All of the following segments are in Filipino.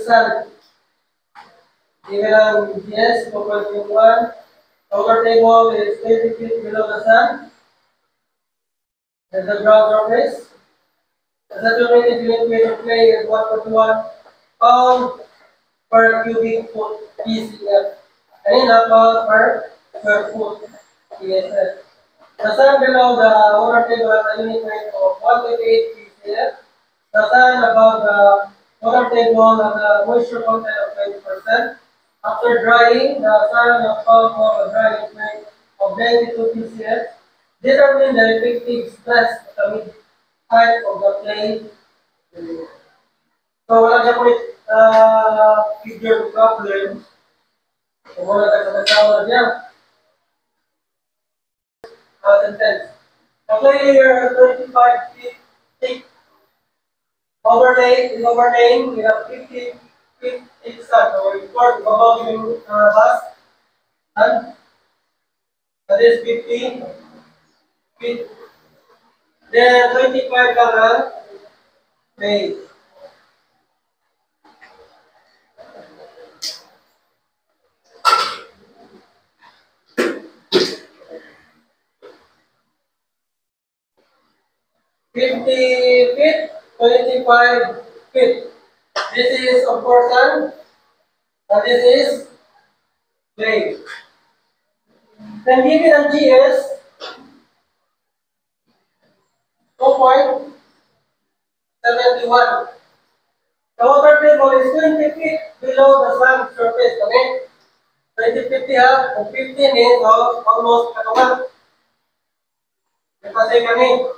sun. Given ang GS, 2.1. Outer table is 20 feet below the sun. And the ground surface. The saturated unit weight of clay is 1.1 pound per cubic foot PCF. And pound per square foot PSF. The sun below the water table has a unit weight of 1.8 PCF. The sun above the water table has a moisture content of 20%. After drying, the sun has found a dry unit weight of 92 PCF. Determine the effective stress at the mid height of the clay. So, wala siya po figure problem. So, wala tayo sa niya. Sentence. The clay layer 25 feet thick. Overlaying with a 50 feet thick sand. So, we report above yung bus. And that is 50 feet. Then 25 lang base. feet, 25 feet. This is of course sand, and this is clay. Then given ang GS 2.71. The water table is 20 feet below the sand surface. Okay? 2050 ha, kung 15 is almost katuman. Kasi kami,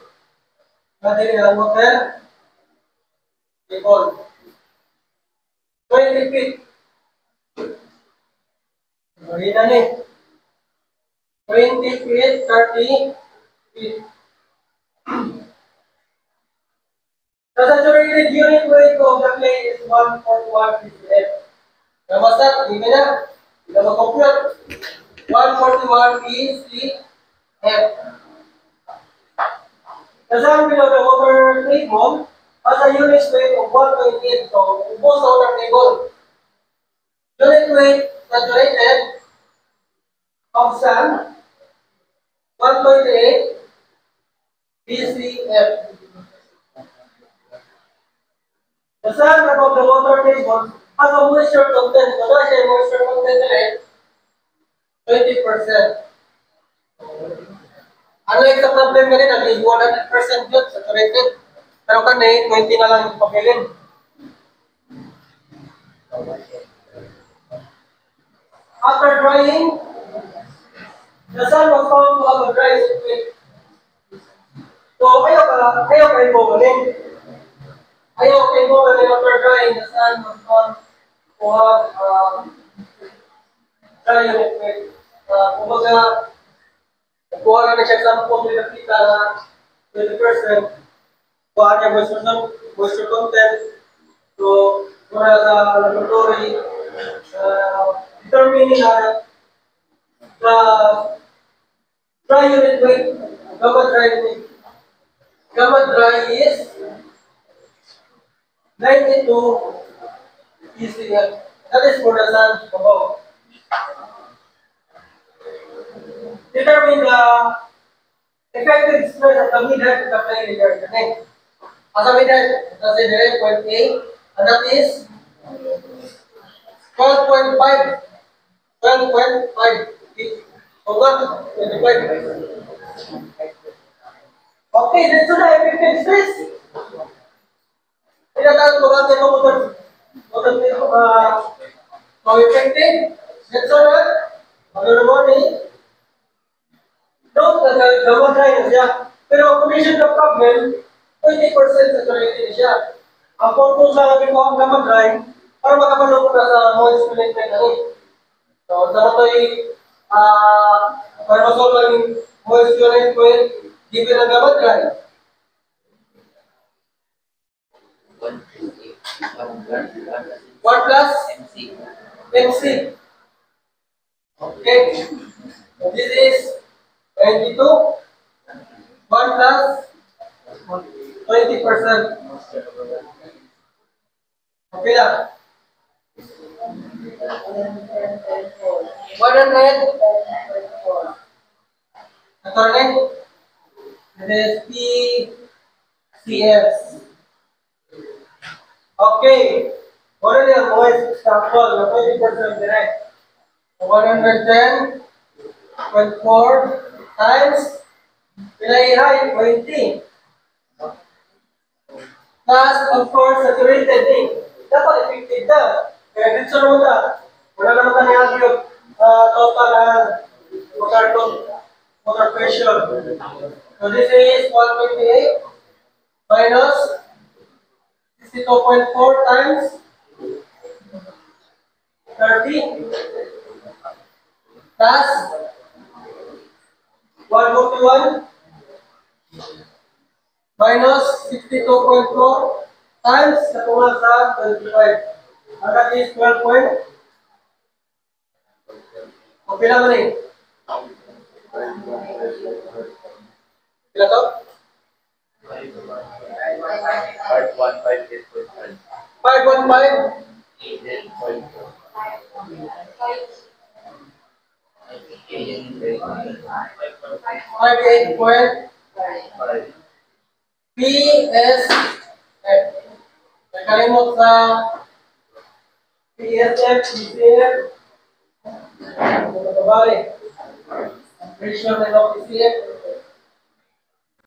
natin ang water table. 20 feet. Mahina ni. 20 feet, 30 feet. The saturated unit weight of the clay is 141 PCF. Namasak, hindi na. Hindi na mag-compute. 141 PCF. The sand below the water table has a unit weight of 1.8. So, ubos sa water table. Unit weight saturated of sand 1.8 PCF. The sand above the water table has a moisture content. So, that's a moisture content rate 20%. Unlike sa problem kanina, nag 100% yun saturated. Pero kanina, 20 na lang yung pabilin. After drying, the sand was found to have a dry liquid. So, ayaw kayo bumalin. Ayaw kayo bumalin after drying, the sand was found to have dry liquid. Kumbaga, kuha na siya sa sample nila kita na 20%. Kuha niya moisture content. So, mula sa laboratory, determining na the dry unit weight, gamma dry weight. Gamma dry is 92 PCF. That is for the sand above. Determine the effective stress at the mid-height of the clay layer. As a mid-height, that's a direct point A, and that is 12.5. 12.5 feet. So not 25. Okay, that's the effective stress. Tinatawag mo natin mo effective. That's all right. Ano naman eh? Note na gamma dry na siya. Pero ang condition ng problem, 20% saturated siya. Ang purpose lang natin ko ang gamma dry para makapanong na sa moist unit na rin. So, sa ito ay para masolve lang yung moist unit weight given ang gamma dry. 1 plus MC. Okay. So this is 22. 1 plus 20%. Okay lang. 100. Attorney, it is PCS. Okay. What are the voice example? The 20% direct. 110.4 times pinay 20. Plus, of course, saturated ink. Dapat effective na. Kaya dito sa mga, wala naman tayo yung total water pressure. So this is 128 minus 62.4 times 30 plus 141 minus 62.4 times katungan sa 25. And that is 12 point. O pila man eh? Pila to? 515. 58.5. PSF. Nakalimot sa PSF, PCF. Ano ba bali? Ratio ng PCF.